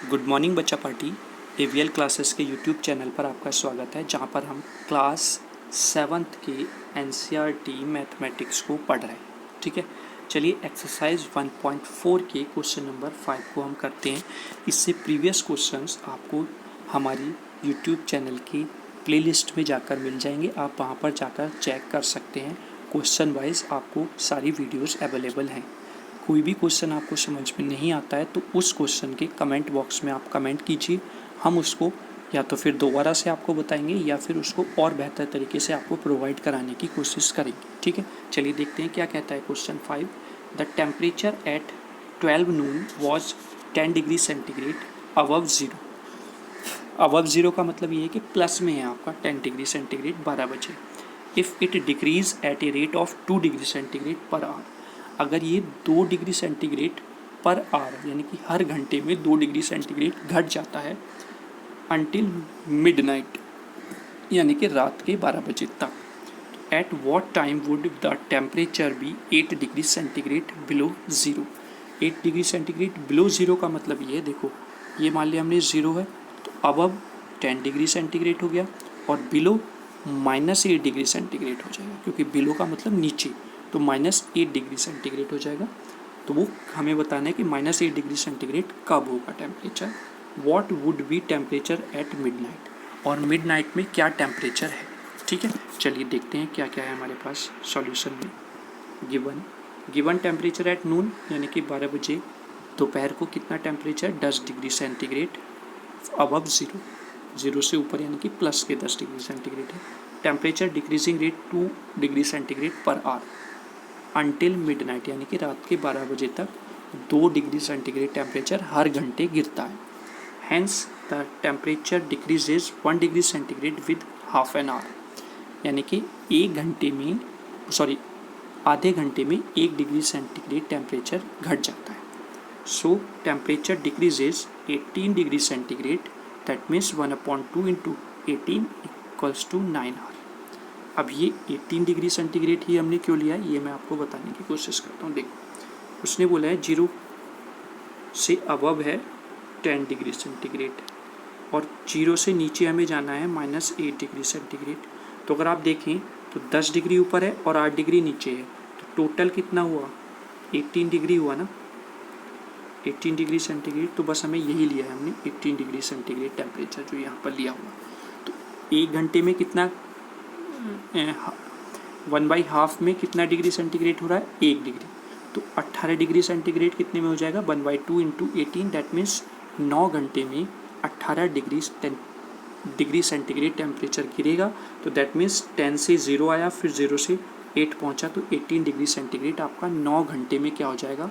Good morning बच्चा party AVL classes के YouTube channel पर आपका स्वागत है, जहां पर हम क्लास 7th के एनसीईआरटी मैथमेटिक्स को पढ़ रहे हैं। ठीक है, चलिए एक्सरसाइज 1.4 के क्वेश्चन नंबर 5 को हम करते हैं। इससे प्रीवियस क्वेश्चंस आपको हमारी यूट्यूब चैनल की प्लेलिस्ट में जाकर मिल जाएंगे। आप वहां पर जाकर चेक कर सकते हैं। क्वेश्चन वाइज आपको सारी वीडियोज़ अवेलेबल हैं। कोई भी क्वेश्चन आपको समझ में नहीं आता है तो उस क्वेश्चन के कमेंट बॉक्स में आप कमेंट कीजिए। हम उसको या तो फिर दोबारा से आपको बताएंगे या फिर उसको और बेहतर तरीके से आपको प्रोवाइड कराने की कोशिश करेंगे। ठीक है, चलिए देखते हैं क्या कहता है question 5। The temperature at 12 Noon was 10 degree centigrade above zero. Above zero का मतलब ये है कि प्लस में है आपका 10 डिग्री सेंटीग्रेड 12 बजे। If it decrease at a rate of 2 degree centigrade per our, अगर ये 2 डिग्री सेंटीग्रेड पर आवर यानी कि हर घंटे में 2 डिग्री सेंटीग्रेड घट जाता है अंटिल मिडनाइट यानी कि रात के 12 बजे तक, at what time would the temperature be 8 degree centigrade below zero. 8 degree centigrade below zero का मतलब ये है, देखो ये मान लिया हमने ज़ीरो है तो अब 10 डिग्री सेंटीग्रेड हो गया और बिलो -8 डिग्री सेंटीग्रेड हो जाएगा, क्योंकि बिलो का मतलब नीचे, तो -8 डिग्री सेंटीग्रेड हो जाएगा। तो वो हमें बताना है कि -8 डिग्री सेंटीग्रेड कब होगा temperature. What would be temperature at midnight, और मिडनाइट में क्या टेम्परेचर है। ठीक है, चलिए देखते हैं क्या क्या है हमारे पास सॉल्यूशन में। गिवन टेम्परेचर एट नून यानी कि 12 बजे दोपहर को कितना temperature 10 degree centigrade above zero, zero से ऊपर यानी कि प्लस के 10 डिग्री सेंटीग्रेड है। Temperature decreasing rate 2 degree centigrade per hour until midnight यानी कि रात के 12 बजे तक 2 डिग्री सेंटीग्रेड टेम्परेचर हर घंटे गिरता है। Hence the temperature decreases 1 degree centigrade with half an hour, यानी कि आधे घंटे में 1 डिग्री सेंटीग्रेड टेम्परेचर घट जाता है। So temperature decreases 18 degree centigrade, that means 1/2 into 18 equals to 9 hour. अब ये 18 डिग्री सेंटीग्रेड ही हमने क्यों लिया है ये मैं आपको बताने की कोशिश करता हूँ। देखो उसने बोला है 0 से अबव है 10 डिग्री सेंटीग्रेड और 0 से नीचे हमें जाना है -8 डिग्री सेंटीग्रेड। तो अगर आप देखें तो 10 डिग्री ऊपर है और 8 डिग्री नीचे है, तो टोटल कितना हुआ 18 डिग्री हुआ ना, 18 डिग्री सेंटीग्रेड। तो बस हमें यही लिया है हमने 18 डिग्री सेंटीग्रेड टेम्परेचर जो यहाँ पर लिया हुआ। तो 1 घंटे में कितना 1/2 में कितना डिग्री सेंटीग्रेड हो रहा है 1 डिग्री, तो 18 डिग्री सेंटीग्रेड कितने में हो जाएगा 1/2 इंटू 18, दैट मीन्स 9 घंटे में 18 डिग्री सेंटीग्रेड टेम्परेचर गिरेगा। तो दैट मीन्स 10 से 0 आया, फिर 0 से 8 पहुंचा, तो 18 डिग्री सेंटीग्रेड आपका 9 घंटे में क्या हो जाएगा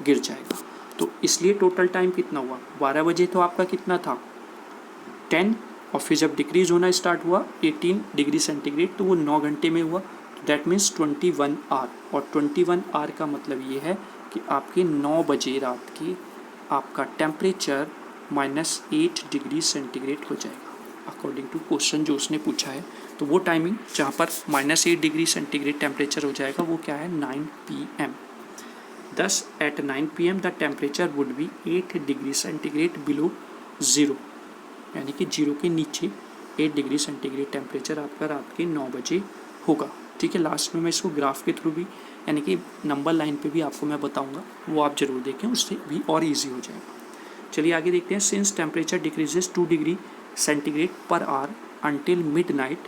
गिर जाएगा। तो इसलिए टोटल टाइम कितना हुआ 12 बजे तो आपका कितना था 10, और फिर जब डिक्रीज होना स्टार्ट हुआ 18 डिग्री सेंटीग्रेड तो वो 9 घंटे में हुआ, दैट मीन्स 21 आवर। और 21 आवर का मतलब ये है कि आपके 9 बजे रात की आपका टेम्परेचर -8 डिग्री सेंटीग्रेड हो जाएगा अकॉर्डिंग टू क्वेश्चन जो उसने पूछा है। तो वो टाइमिंग जहाँ पर -8 डिग्री सेंटीग्रेड टेम्परेचर हो जाएगा वो क्या है 9 PM। Thus at 9 PM the temperature would be 8 degree centigrade below zero, यानी कि 0 के नीचे 8 डिग्री सेंटीग्रेड टेम्परेचर आपका रात के 9 बजे होगा। ठीक है, लास्ट में मैं इसको ग्राफ के थ्रू भी यानी कि नंबर लाइन पे भी आपको मैं बताऊंगा, वो आप जरूर देखें, उससे भी और इजी हो जाएगा। चलिए आगे देखते हैं। Since temperature decreases 2 degree centigrade per hour until midnight,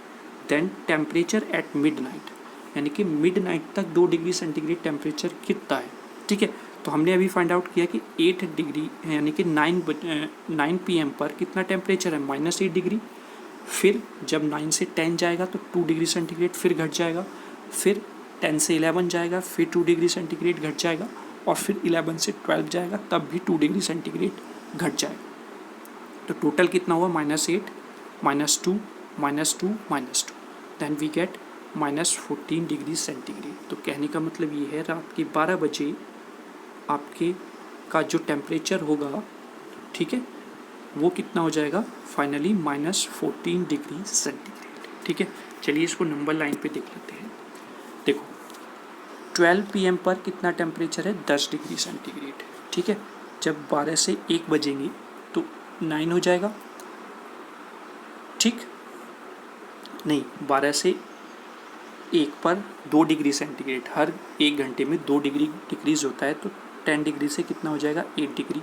then temperature at midnight, यानी कि मिड नाइट तक 2 डिग्री सेंटीग्रेड टेम्परेचर कितना है। ठीक है, तो हमने अभी फाइंड आउट किया कि 8 डिग्री यानी कि 9 PM पर कितना टेम्परेचर है -8 डिग्री। फिर जब 9 से 10 जाएगा तो 2 डिग्री सेंटीग्रेड फिर घट जाएगा, फिर 10 से 11 जाएगा फिर 2 डिग्री सेंटीग्रेड घट जाएगा, और फिर 11 से 12 जाएगा तब भी 2 डिग्री सेंटीग्रेड घट जाएगा। तो टोटल कितना हुआ -8 -2 -2 -2, then we get -14 degree centigrade. तो कहने का मतलब ये है रात के 12 बजे आपके का जो टेम्परेचर होगा, ठीक है, वो कितना हो जाएगा फाइनली -14 डिग्री सेंटीग्रेड। ठीक है, चलिए इसको नंबर लाइन पे देख लेते हैं। देखो 12 PM पर कितना टेम्परेचर है 10 डिग्री सेंटीग्रेड। ठीक है, जब 12 से 1 बजेंगे तो 9 हो जाएगा, ठीक नहीं, 12 से 1 पर 2 डिग्री सेंटीग्रेड, हर 1 घंटे में 2 डिग्री डिक्रीज होता है, तो 10 डिग्री से कितना हो जाएगा 8 डिग्री,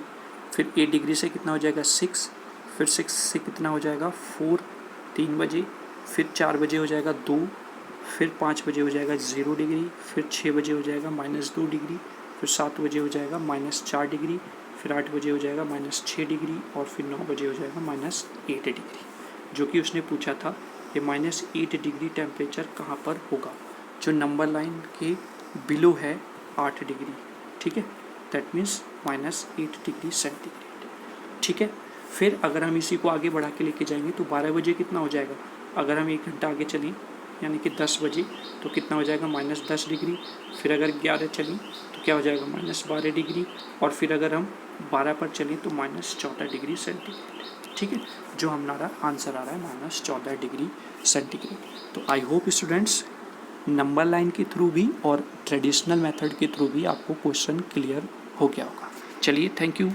फिर 8 डिग्री से कितना हो जाएगा 6, फिर 6 से कितना हो जाएगा 4, 3 बजे, फिर 4 बजे हो जाएगा 2, फिर 5 बजे हो जाएगा 0 डिग्री, फिर 6 बजे हो जाएगा -2 डिग्री, फिर 7 बजे हो जाएगा -4 डिग्री, फिर 8 बजे हो जाएगा -6 डिग्री, और फिर 9 बजे हो जाएगा -8 डिग्री। जो कि उसने पूछा था ये -8 डिग्री टेम्परेचर कहाँ पर होगा, जो नंबर लाइन के बिलो है 8 डिग्री, ठीक है, दैट मीन्स -8 डिग्री सेंटीग्रेड, ठीक है। फिर अगर हम इसी को आगे बढ़ा के लेके जाएंगे तो 12 बजे कितना हो जाएगा, अगर हम 1 घंटा आगे चलें यानी कि 10 बजे तो कितना हो जाएगा -10 डिग्री, फिर अगर 11 चलें तो क्या हो जाएगा -12 डिग्री, और फिर अगर हम 12 पर चलें तो -14 डिग्री सेंटीग्रेड, ठीक है, जो हमारा आंसर आ रहा है -14 डिग्री सेंटीग्रेड। तो I hope students number line के थ्रू भी और ट्रेडिशनल मेथड के थ्रू भी आपको क्वेश्चन क्लियर हो गया होगा। चलिए, थैंक यू।